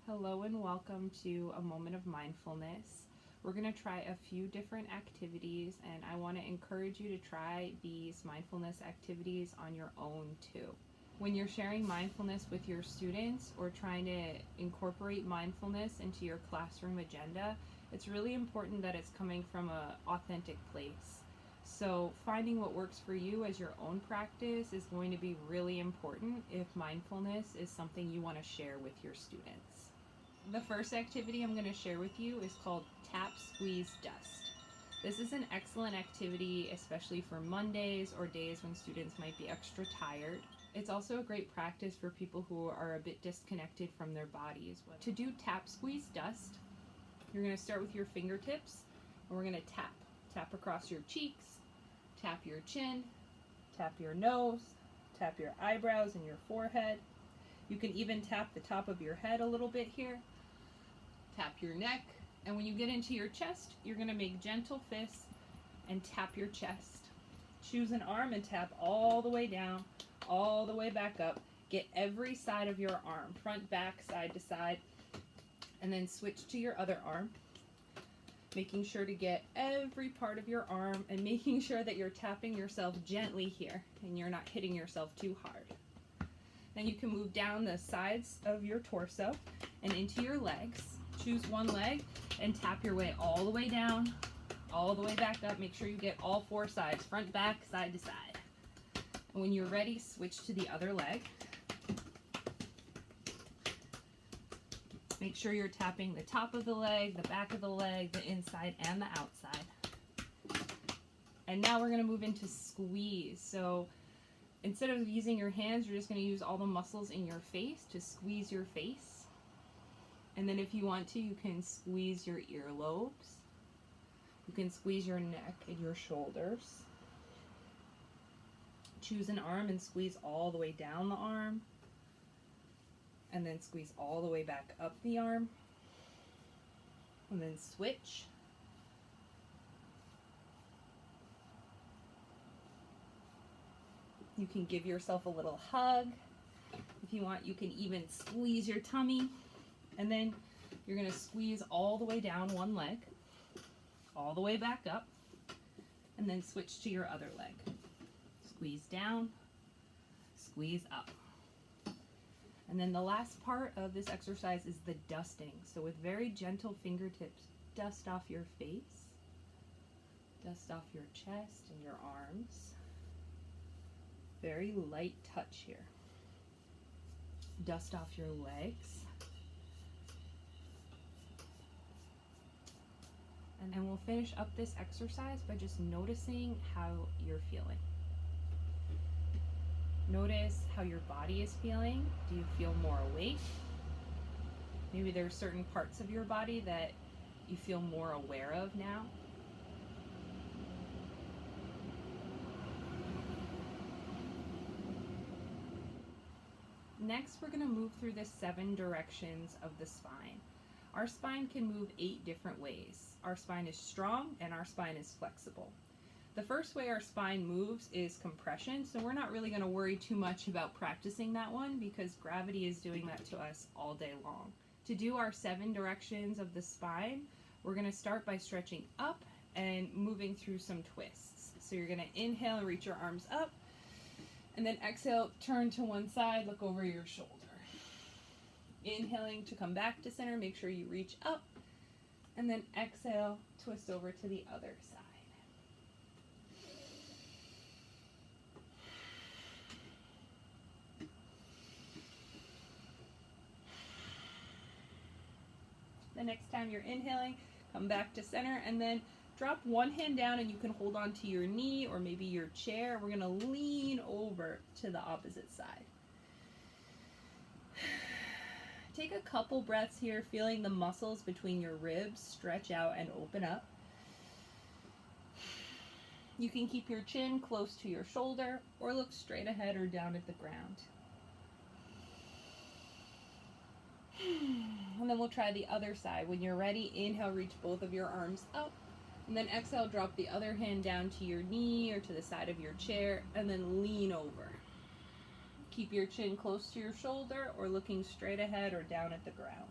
Hello and welcome to a moment of mindfulness. We're going to try a few different activities, and I want to encourage you to try these mindfulness activities on your own too. When you're sharing mindfulness with your students or trying to incorporate mindfulness into your classroom agenda, it's really important that it's coming from an authentic place. So finding what works for you as your own practice is going to be really important if mindfulness is something you want to share with your students. The first activity I'm going to share with you is called Tap, Squeeze, Dust. This is an excellent activity, especially for Mondays or days when students might be extra tired. It's also a great practice for people who are a bit disconnected from their body as well. To do Tap, Squeeze, Dust, you're going to start with your fingertips, and we're going to tap. Tap across your cheeks, tap your chin, tap your nose, tap your eyebrows and your forehead. You can even tap the top of your head a little bit here. Tap your neck, and when you get into your chest, you're going to make gentle fists and tap your chest. Choose an arm and tap all the way down, all the way back up. Get every side of your arm, front, back, side to side, and then switch to your other arm, making sure to get every part of your arm and making sure that you're tapping yourself gently here and you're not hitting yourself too hard. Then you can move down the sides of your torso and into your legs. Choose one leg and tap your way all the way down, all the way back up. Make sure you get all four sides, front, back, side to side. And when you're ready, switch to the other leg. Make sure you're tapping the top of the leg, the back of the leg, the inside and the outside. And now we're going to move into squeeze. So instead of using your hands, you're just going to use all the muscles in your face to squeeze your face. And then if you want to, you can squeeze your earlobes. You can squeeze your neck and your shoulders. Choose an arm and squeeze all the way down the arm. And then squeeze all the way back up the arm. And then switch. You can give yourself a little hug. If you want, you can even squeeze your tummy. And then you're going to squeeze all the way down one leg, all the way back up, and then switch to your other leg. Squeeze down, squeeze up. And then the last part of this exercise is the dusting. So with very gentle fingertips, dust off your face, dust off your chest and your arms. Very light touch here. Dust off your legs. And we'll finish up this exercise by just noticing how you're feeling. Notice how your body is feeling. Do you feel more awake? Maybe there's certain parts of your body that you feel more aware of now. Next, we're going to move through the 7 directions of the spine. Our spine can move 8 different ways. Our spine is strong and our spine is flexible. The first way our spine moves is compression, so we're not really going to worry too much about practicing that one because gravity is doing that to us all day long. To do our 7 directions of the spine, we're going to start by stretching up and moving through some twists. So you're going to inhale and reach your arms up, and then exhale, turn to one side, look over your shoulder. Inhaling to come back to center, make sure you reach up, and then exhale, twist over to the other side. The next time you're inhaling, come back to center, and then drop one hand down and you can hold on to your knee or maybe your chair. We're going to lean over to the opposite side. Take a couple breaths here, feeling the muscles between your ribs stretch out and open up. You can keep your chin close to your shoulder or look straight ahead or down at the ground. And then we'll try the other side. When you're ready, inhale, reach both of your arms up. And then exhale, drop the other hand down to your knee or to the side of your chair, and then lean over. Keep your chin close to your shoulder or looking straight ahead or down at the ground.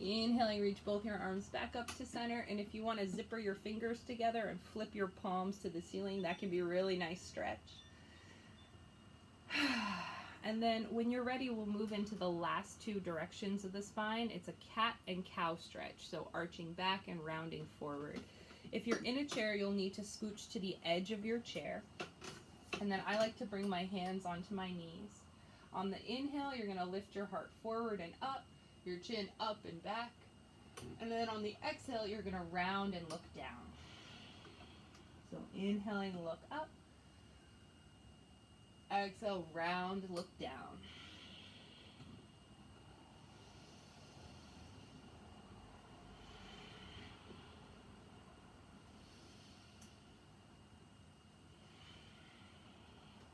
Inhaling, reach both your arms back up to center. And if you want to zipper your fingers together and flip your palms to the ceiling, that can be a really nice stretch. And then when you're ready, we'll move into the last two directions of the spine. It's a cat and cow stretch, so arching back and rounding forward. If you're in a chair, you'll need to scooch to the edge of your chair. And then I like to bring my hands onto my knees. On the inhale, you're going to lift your heart forward and up, your chin up and back. And then on the exhale, you're going to round and look down. So inhaling, look up. Exhale, round, look down.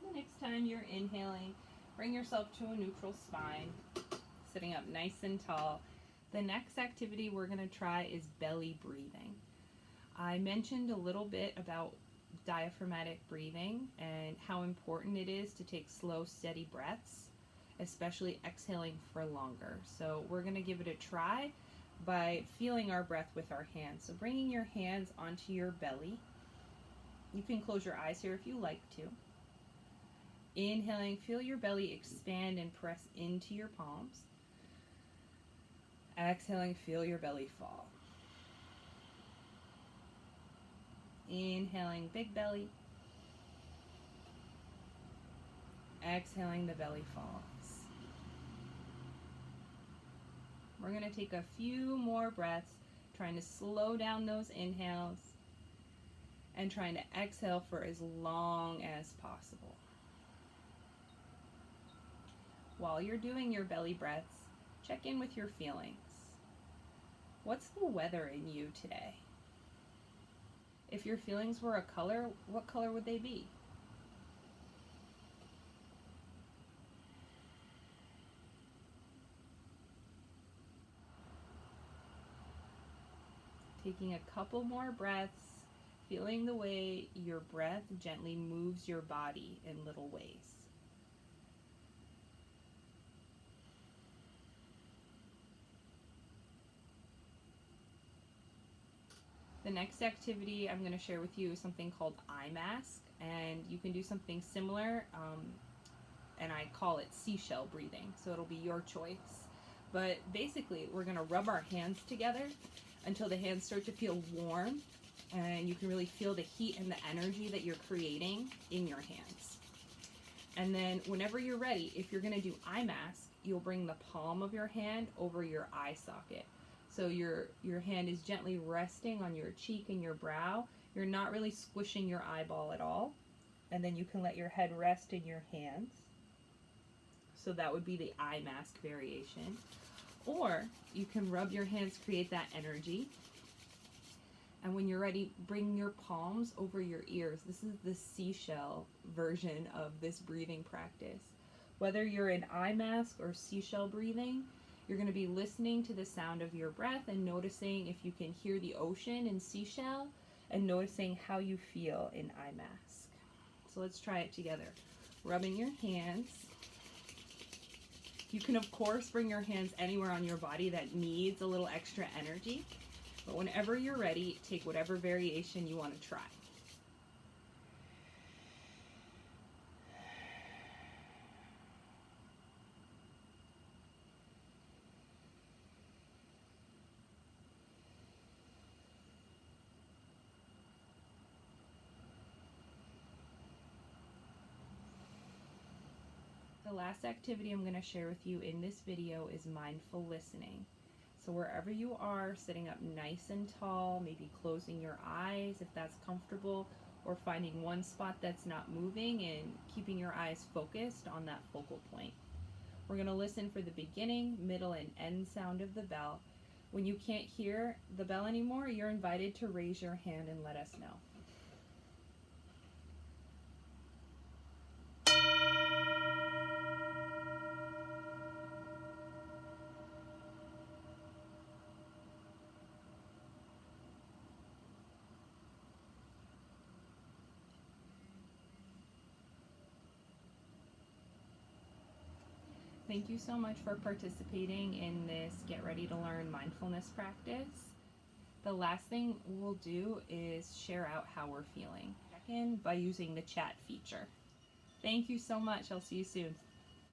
The next time you're inhaling, bring yourself to a neutral spine, sitting up nice and tall. The next activity we're going to try is belly breathing. I mentioned a little bit about diaphragmatic breathing and how important it is to take slow, steady breaths, especially exhaling for longer. So we're going to give it a try by feeling our breath with our hands. So bringing your hands onto your belly. You can close your eyes here if you like to. Inhaling, feel your belly expand and press into your palms. Exhaling, feel your belly fall. Inhaling, big belly. Exhaling, the belly falls. We're going to take a few more breaths, trying to slow down those inhales and trying to exhale for as long as possible. While you're doing your belly breaths, check in with your feelings. What's the weather in you today? If your feelings were a color, what color would they be? Taking a couple more breaths, feeling the way your breath gently moves your body in little ways. The next activity I'm going to share with you is something called eye mask, and you can do something similar, and I call it seashell breathing, so it'll be your choice. But basically, we're going to rub our hands together until the hands start to feel warm, and you can really feel the heat and the energy that you're creating in your hands. And then whenever you're ready, if you're going to do eye mask, you'll bring the palm of your hand over your eye socket. So your hand is gently resting on your cheek and your brow. You're not really squishing your eyeball at all. And then you can let your head rest in your hands. So that would be the eye mask variation. Or you can rub your hands, create that energy. And when you're ready, bring your palms over your ears. This is the seashell version of this breathing practice. Whether you're in eye mask or seashell breathing, you're going to be listening to the sound of your breath and noticing if you can hear the ocean in seashell and noticing how you feel in eye mask. So let's try it together. Rubbing your hands. You can, of course, bring your hands anywhere on your body that needs a little extra energy. But whenever you're ready, take whatever variation you want to try. The last activity I'm going to share with you in this video is mindful listening. So wherever you are, sitting up nice and tall, maybe closing your eyes if that's comfortable, or finding one spot that's not moving and keeping your eyes focused on that focal point. We're going to listen for the beginning, middle, and end sound of the bell. When you can't hear the bell anymore, you're invited to raise your hand and let us know. Thank you so much for participating in this Get Ready to Learn mindfulness practice. The last thing we'll do is share out how we're feeling. Check in by using the chat feature. Thank you so much. I'll see you soon.